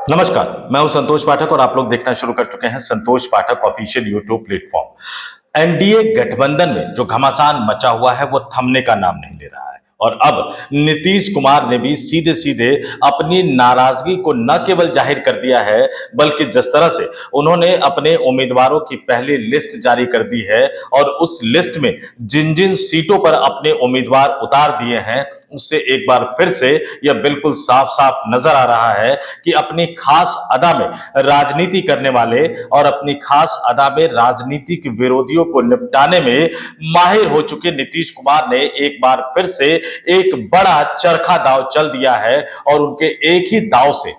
नमस्कार, मैं हूं संतोष पाठक और आप लोग देखना शुरू कर चुके हैं संतोष पाठक ऑफिशियल यूट्यूब प्लेटफॉर्म। एनडीए गठबंधन में जो घमासान मचा हुआ है वो थमने का नाम नहीं ले रहा है और अब नीतीश कुमार ने भी सीधे सीधे अपनी नाराजगी को न केवल जाहिर कर दिया है, बल्कि जिस तरह से उन्होंने अपने उम्मीदवारों की पहली लिस्ट जारी कर दी है और उस लिस्ट में जिन जिन सीटों पर अपने उम्मीदवार उतार दिए हैं, उससे एक बार फिर से यह बिल्कुल साफ साफ नजर आ रहा है कि अपनी खास अदा में राजनीति करने वाले और अपनी खास अदा में राजनीतिक विरोधियों को निपटाने में माहिर हो चुके नीतीश कुमार ने एक बार फिर से एक बड़ा चरखा दांव चल दिया है और उनके एक ही दांव से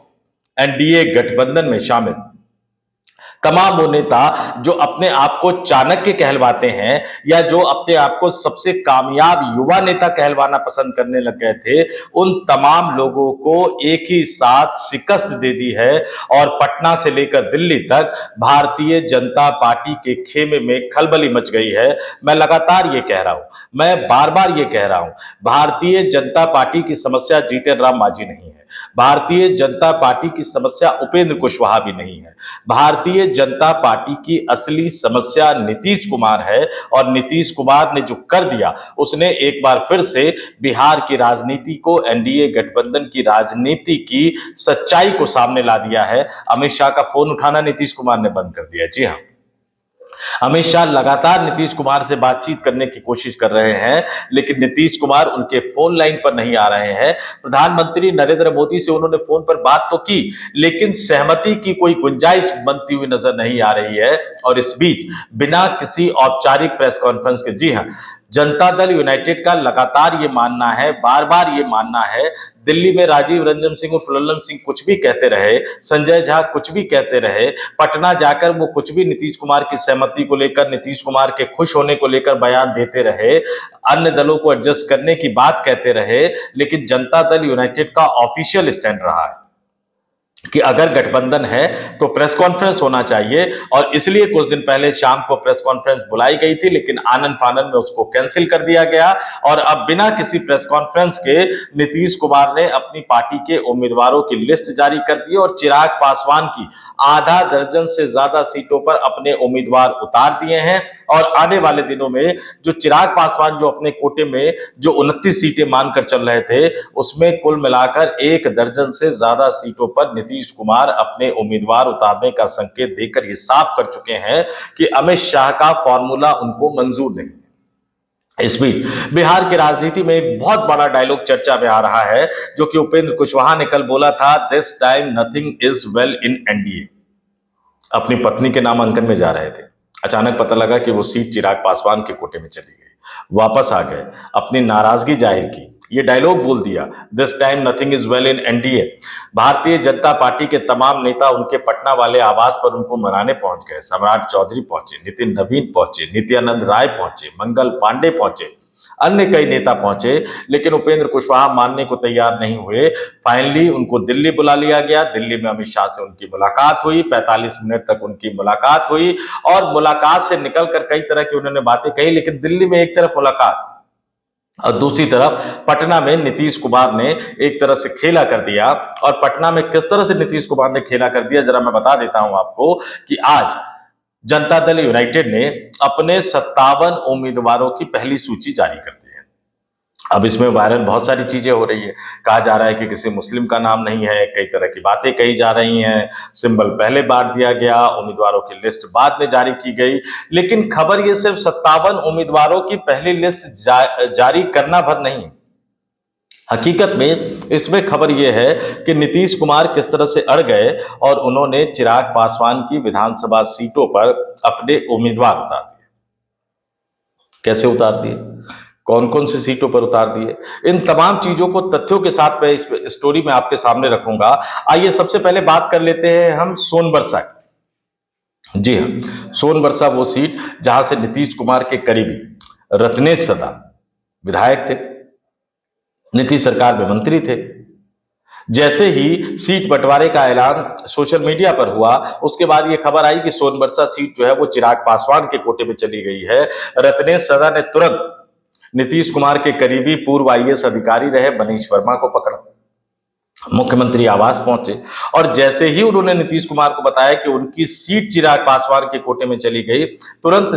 एनडीए गठबंधन में शामिल तमाम वो नेता जो अपने आप को चाणक्य कहलवाते हैं या जो अपने आप को सबसे कामयाब युवा नेता कहलवाना पसंद करने लग गए थे, उन तमाम लोगों को एक ही साथ शिकस्त दे दी है और पटना से लेकर दिल्ली तक भारतीय जनता पार्टी के खेमे में खलबली मच गई है। मैं लगातार ये कह रहा हूं, मैं बार बार ये कह रहा हूं, भारतीय जनता पार्टी की समस्या जीतन राम मांझी नहीं है, भारतीय जनता पार्टी की समस्या उपेंद्र कुशवाहा भी नहीं है। भारतीय जनता पार्टी की असली समस्या नीतीश कुमार है और नीतीश कुमार ने जो कर दिया उसने एक बार फिर से बिहार की राजनीति को, एनडीए गठबंधन की राजनीति की सच्चाई को सामने ला दिया है। अमित शाह का फोन उठाना नीतीश कुमार ने बंद कर दिया। जी हां, अमित शाह लगातार नीतीश कुमार से बातचीत करने की कोशिश कर रहे हैं, लेकिन नीतीश कुमार उनके फोन लाइन पर नहीं आ रहे हैं। प्रधानमंत्री नरेंद्र मोदी से उन्होंने फोन पर बात तो की, लेकिन सहमति की कोई गुंजाइश बनती हुई नजर नहीं आ रही है। और इस बीच बिना किसी औपचारिक प्रेस कॉन्फ्रेंस के, जी हां, जनता दल यूनाइटेड का लगातार ये मानना है, बार बार ये मानना है, दिल्ली में राजीव रंजन सिंह और लल्लन सिंह कुछ भी कहते रहे, संजय झा कुछ भी कहते रहे, पटना जाकर वो कुछ भी नीतीश कुमार की सहमति को लेकर, नीतीश कुमार के खुश होने को लेकर बयान देते रहे, अन्य दलों को एडजस्ट करने की बात कहते रहे, लेकिन जनता दल यूनाइटेड का ऑफिशियल स्टैंड रहा है कि अगर गठबंधन है तो प्रेस कॉन्फ्रेंस होना चाहिए। और इसलिए कुछ दिन पहले शाम को प्रेस कॉन्फ्रेंस बुलाई गई थी, लेकिन आनन फानन में उसको कैंसिल कर दिया गया और अब बिना किसी प्रेस कॉन्फ्रेंस के नीतीश कुमार ने अपनी पार्टी के उम्मीदवारों की लिस्ट जारी कर दी और चिराग पासवान की आधा दर्जन से ज्यादा सीटों पर अपने उम्मीदवार उतार दिए हैं। और आने वाले दिनों में जो चिराग पासवान जो अपने कोटे में जो 29 सीटें मानकर चल रहे थे, उसमें कुल मिलाकर एक दर्जन से ज्यादा सीटों पर नीतीश कुमार अपने उम्मीदवार उतारने का संकेत देकर ये साफ कर चुके हैं कि अमित शाह का फॉर्मूला उनको मंजूर नहीं। इस बीच बिहार की राजनीति में एक बहुत बड़ा डायलॉग चर्चा में आ रहा है, जो कि उपेंद्र कुशवाहा ने कल बोला था, this time nothing is well in NDA. अपनी पत्नी के नामांकन में जा रहे थे, अचानक पता लगा कि वो सीट चिराग पासवान के कोटे में चली गई। वापस आ गए, अपनी नाराजगी जाहिर की, ये डायलॉग बोल दिया, this time nothing is well in NDA. Bharatiya Janata party के तमाम नेता उनके पटना वाले आवास पर उनको मनाने पहुंच गए। सम्राट चौधरी पहुंचे, नितिन नवीन पहुंचे, नित्यानंद राय पहुंचे, मंगल पांडे पहुंचे, अन्य कई नेता पहुंचे, लेकिन उपेंद्र कुशवाहा मानने को तैयार नहीं हुए। फाइनली उनको दिल्ली बुला लिया गया। दिल्ली में अमित शाह से उनकी मुलाकात हुई, 45 मिनट तक उनकी मुलाकात हुई और मुलाकात से निकलकर कई तरह की उन्होंने बातें कही। लेकिन दिल्ली में एक तरफ मुलाकात और दूसरी तरफ पटना में नीतीश कुमार ने एक तरह से खेला कर दिया। और पटना में किस तरह से नीतीश कुमार ने खेला कर दिया, जरा मैं बता देता हूं आपको कि आज जनता दल यूनाइटेड ने अपने 57 उम्मीदवारों की पहली सूची जारी कर दी है। अब इसमें वायरल बहुत सारी चीजें हो रही है, कहा जा रहा है कि किसी मुस्लिम का नाम नहीं है, कई तरह की बातें कही जा रही हैं, सिंबल पहले बांट दिया गया, उम्मीदवारों की लिस्ट बाद में जारी की गई। लेकिन खबर ये सिर्फ 57 उम्मीदवारों की पहली लिस्ट जारी करना भर नहीं, हकीकत में इसमें खबर यह है कि नीतीश कुमार किस तरह से अड़ गए और उन्होंने चिराग पासवान की विधानसभा सीटों पर अपने उम्मीदवार उतार दिए। कैसे उतार दिए, कौन कौन सी सीटों पर उतार दिए, इन तमाम चीजों को तथ्यों के साथ मैं इस स्टोरी में आपके सामने रखूंगा। आइए सबसे पहले बात कर लेते हैं हम सोनबरसा की। जी हां, सोनबरसा वो सीट जहां से नीतीश कुमार के करीबी रत्नेश सदा विधायक थे, नीतीश सरकार में मंत्री थे। जैसे ही सीट बंटवारे का ऐलान सोशल मीडिया पर हुआ, उसके बाद यह खबर आई कि सोनबरसा सीट जो है वो चिराग पासवान के कोटे में चली गई है। रत्नेश सदा ने तुरंत नीतीश कुमार के करीबी पूर्व आईएएस अधिकारी रहे मनीष वर्मा को पकड़ा मुख्यमंत्री आवास पहुंचे और जैसे ही उन्होंने नीतीश कुमार को बताया कि उनकी सीट चिराग पासवान के कोटे में चली गई, तुरंत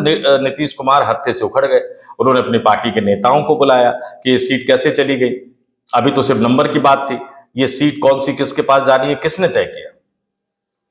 नीतीश कुमार हत्थे से उखड़ गए। उन्होंने अपनी पार्टी के नेताओं को बुलाया कि ये सीट कैसे चली गई। अभी तो सिर्फ नंबर की बात थी, ये सीट कौन सी किसके पास जानी है किसने तय किया।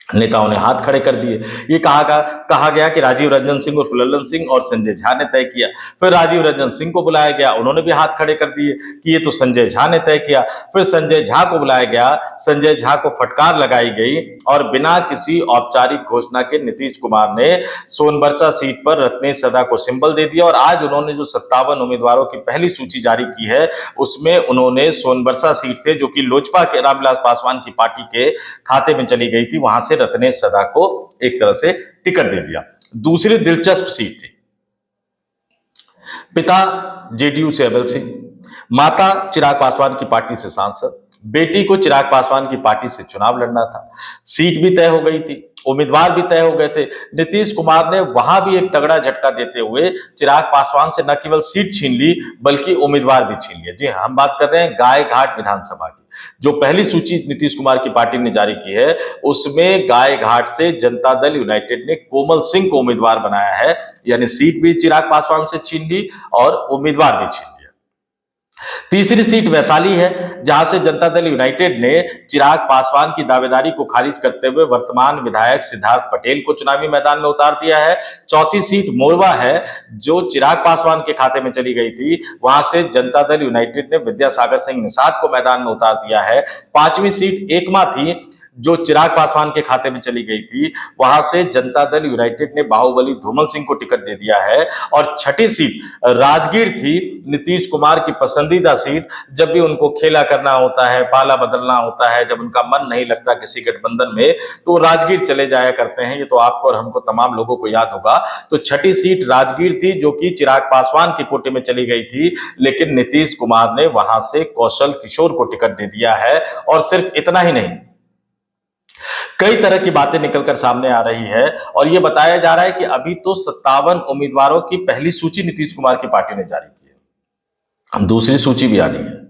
नेताओं ने हाथ खड़े कर दिए। ये कहा गया कि राजीव रंजन सिंह और लल्लन सिंह और संजय झा ने तय किया। फिर राजीव रंजन सिंह को बुलाया गया, उन्होंने भी हाथ खड़े कर दिए कि ये तो संजय झा ने तय किया। फिर संजय झा को बुलाया गया, संजय झा को फटकार लगाई गई और बिना किसी औपचारिक घोषणा के नीतीश कुमार ने सोनबरसा सीट पर रत्नेश सदा को सिंबल दे दिया। और आज उन्होंने जो 57 उम्मीदवारों की पहली सूची जारी की है, उसमें उन्होंने सोनबरसा सीट से, जो कि लोजपा के रामविलास पासवान की पार्टी के खाते में चली गई थी, वहां से रत्नेश सदा को एक तरह से टिकट दे दिया। दूसरी दिलचस्प सीट थी, पिता जेडीयू से अभय सिंह, माता चिराग पासवान की पार्टी से सांसद, बेटी को चिराग पासवान की पार्टी से चुनाव लड़ना था। सीट भी तय हो गई थी, उम्मीदवार भी तय हो गए थे। नीतीश कुमार ने वहां भी एक तगड़ा झटका देते हुए चिराग पासवान से न केवल सीट छीन ली बल्कि उम्मीदवार भी छीन लिया। जी हाँ, हम बात कर रहे हैं गायघाट विधानसभा की। जो पहली सूची नीतीश कुमार की पार्टी ने जारी की है, उसमें गायघाट से जनता दल यूनाइटेड ने कोमल सिंह को उम्मीदवार बनाया है। यानी सीट भी चिराग पासवान से छीन ली और उम्मीदवार भी छीन लिया। तीसरी सीट वैशाली है, जहां से जनता दल यूनाइटेड ने चिराग पासवान की दावेदारी को खारिज करते हुए वर्तमान विधायक सिद्धार्थ पटेल को चुनावी मैदान में उतार दिया है। चौथी सीट मोरवा है, जो चिराग पासवान के खाते में चली गई थी, वहां से जनता दल यूनाइटेड ने विद्यासागर सिंह निषाद को मैदान में उतार दिया है। पांचवी सीट एकमा थी, जो चिराग पासवान के खाते में चली गई थी, वहां से जनता दल यूनाइटेड ने बाहुबली धूमल सिंह को टिकट दे दिया है। और छठी सीट राजगीर थी, नीतीश कुमार की पसंदीदा सीट। जब भी उनको खेला करना होता है, पाला बदलना होता है, जब उनका मन नहीं लगता किसी गठबंधन में, तो राजगीर चले जाया करते हैं। ये तो आपको और हमको तमाम लोगों को याद होगा। तो छठी सीट राजगीर थी, जो कि चिराग पासवान के कोटे में चली गई थी, लेकिन नीतीश कुमार ने वहां से कौशल किशोर को टिकट दे दिया है। और सिर्फ इतना ही नहीं, कई तरह की बातें निकलकर सामने आ रही है और यह बताया जा रहा है कि अभी तो 57 उम्मीदवारों की पहली सूची नीतीश कुमार की पार्टी ने जारी की है, हम दूसरी सूची भी आनी है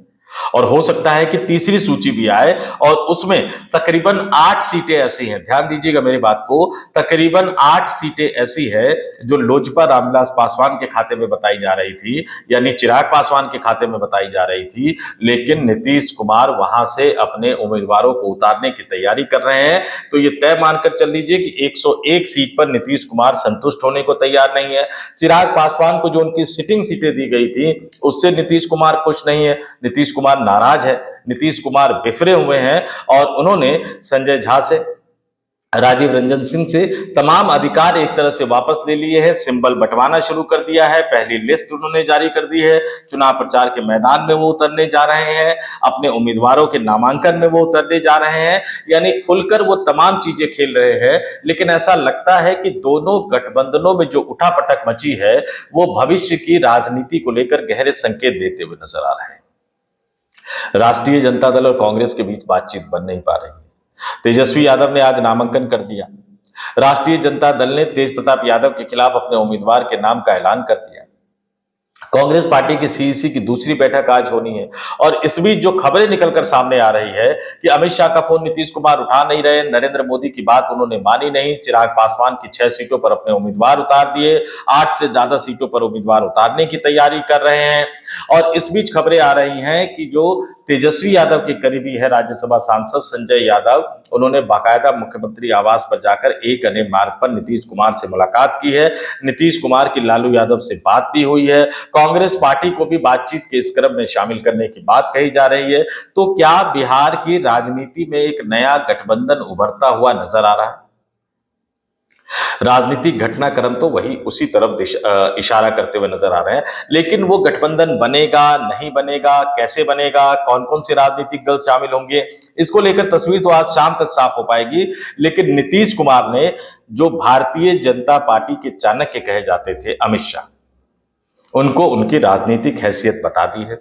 और हो सकता है कि तीसरी सूची भी आए और उसमें तकरीबन 8 सीटें ऐसी हैं, ध्यान दीजिएगा मेरी बात को, तकरीबन 8 सीटें ऐसी है जो लोजपा रामविलास पासवान के खाते में बताई जा रही थी, यानी चिराग पासवान के खाते में बताई जा रही थी। लेकिन नीतीश कुमार वहां से अपने उम्मीदवारों को उतारने की तैयारी कर रहे हैं। तो ये तय मानकर चल लीजिए कि 101 सीट पर नीतीश कुमार संतुष्ट होने को तैयार नहीं है। चिराग पासवान को जो उनकी सिटिंग सीटें दी गई थी, उससे नीतीश कुमार खुश नहीं है, नीतीश कुमार नाराज है, नीतीश कुमार बिफरे हुए हैं और उन्होंने संजय झा से, राजीव रंजन सिंह से तमाम अधिकार एक तरह से वापस ले लिए हैं, सिंबल बंटवाना शुरू कर दिया है, पहली लिस्ट उन्होंने जारी कर दी है, चुनाव प्रचार के मैदान में वो उतरने जा रहे हैं, अपने उम्मीदवारों के नामांकन में वो उतरने जा रहे हैं, यानी खुलकर वो तमाम चीजें खेल रहे हैं। लेकिन ऐसा लगता है कि दोनों गठबंधनों में जो उठापटक मची है, वो भविष्य की राजनीति को लेकर गहरे संकेत देते हुए नजर आ रहे हैं। राष्ट्रीय जनता दल और कांग्रेस के बीच बातचीत बन नहीं पा रही है। तेजस्वी यादव ने आज नामांकन कर दिया। राष्ट्रीय जनता दल ने तेज प्रताप यादव के खिलाफ अपने उम्मीदवार के नाम का ऐलान कर दिया। कांग्रेस पार्टी की सीईसी की दूसरी बैठक आज होनी है और इस बीच जो खबरें निकलकर सामने आ रही है कि अमित शाह का फोन नीतीश कुमार उठा नहीं रहे, नरेंद्र मोदी की बात उन्होंने मानी नहीं, चिराग पासवान की 6 सीटों पर अपने उम्मीदवार उतार दिए, 8 से ज्यादा सीटों पर उम्मीदवार उतारने की तैयारी कर रहे हैं। और इस बीच खबरें आ रही हैं कि जो तेजस्वी यादव के करीबी है राज्यसभा सांसद संजय यादव, उन्होंने बाकायदा मुख्यमंत्री आवास पर जाकर एक अने मार्ग पर नीतीश कुमार से मुलाकात की है। नीतीश कुमार की लालू यादव से बात भी हुई है। कांग्रेस पार्टी को भी बातचीत के इस क्रम में शामिल करने की बात कही जा रही है। तो क्या बिहार की राजनीति में एक नया गठबंधन उभरता हुआ नजर आ रहा है? राजनीतिक घटनाक्रम तो वही उसी तरफ इशारा करते हुए नजर आ रहे हैं। लेकिन वो गठबंधन बनेगा नहीं बनेगा, कैसे बनेगा, कौन कौन से राजनीतिक दल शामिल होंगे, इसको लेकर तस्वीर तो आज शाम तक साफ हो पाएगी। लेकिन नीतीश कुमार ने, जो भारतीय जनता पार्टी के चाणक्य कहे जाते थे अमित शाह, उनको उनकी राजनीतिक हैसियत बता दी है।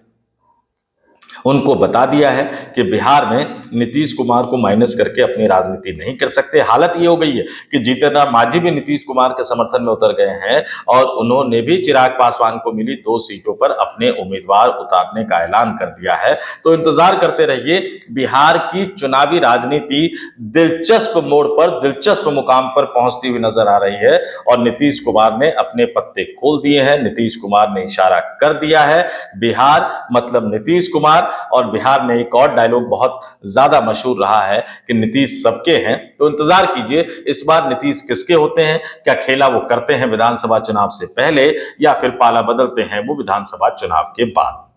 उनको बता दिया है कि बिहार में नीतीश कुमार को माइनस करके अपनी राजनीति नहीं कर सकते। हालत ये हो गई है कि जीतन राम मांझी भी नीतीश कुमार के समर्थन में उतर गए हैं और उन्होंने भी चिराग पासवान को मिली 2 सीटों पर अपने उम्मीदवार उतारने का ऐलान कर दिया है। तो इंतजार करते रहिए, बिहार की चुनावी राजनीति दिलचस्प मोड़ पर, दिलचस्प मुकाम पर पहुंचती हुई नजर आ रही है और नीतीश कुमार ने अपने पत्ते खोल दिए हैं। नीतीश कुमार ने इशारा कर दिया है, बिहार मतलब नीतीश कुमार। और बिहार में एक और डायलॉग बहुत ज्यादा मशहूर रहा है कि नीतीश सबके हैं। तो इंतजार कीजिए इस बार नीतीश किसके होते हैं, क्या खेला वो करते हैं विधानसभा चुनाव से पहले या फिर पाला बदलते हैं वो विधानसभा चुनाव के बाद।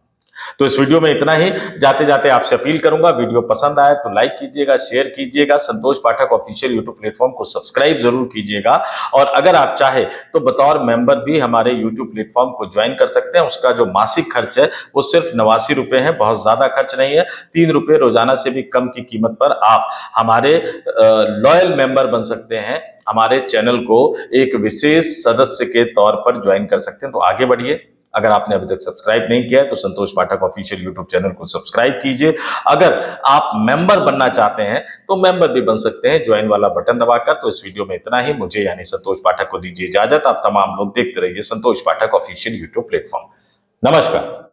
तो इस वीडियो में इतना ही। जाते जाते आपसे अपील करूंगा, वीडियो पसंद आए तो लाइक कीजिएगा, शेयर कीजिएगा, संतोष पाठक ऑफिशियल यूट्यूब प्लेटफॉर्म को सब्सक्राइब जरूर कीजिएगा। और अगर आप चाहे तो बतौर मेंबर भी हमारे यूट्यूब प्लेटफॉर्म को ज्वाइन कर सकते हैं। उसका जो मासिक खर्च है वो सिर्फ 89 रुपए है, बहुत ज्यादा खर्च नहीं है। 3 रुपए रोजाना से भी कम की कीमत पर आप हमारे लॉयल मेंबर बन सकते हैं, हमारे चैनल को एक विशेष सदस्य के तौर पर ज्वाइन कर सकते हैं। तो आगे बढ़िए, अगर आपने अभी तक सब्सक्राइब नहीं किया है तो संतोष पाठक ऑफिशियल यूट्यूब चैनल को सब्सक्राइब कीजिए। अगर आप मेंबर बनना चाहते हैं तो मेंबर भी बन सकते हैं ज्वाइन वाला बटन दबाकर। तो इस वीडियो में इतना ही। मुझे यानी संतोष पाठक को दीजिए इजाजत। आप तमाम लोग देखते रहिए संतोष पाठक ऑफिशियल यूट्यूब प्लेटफॉर्म। नमस्कार।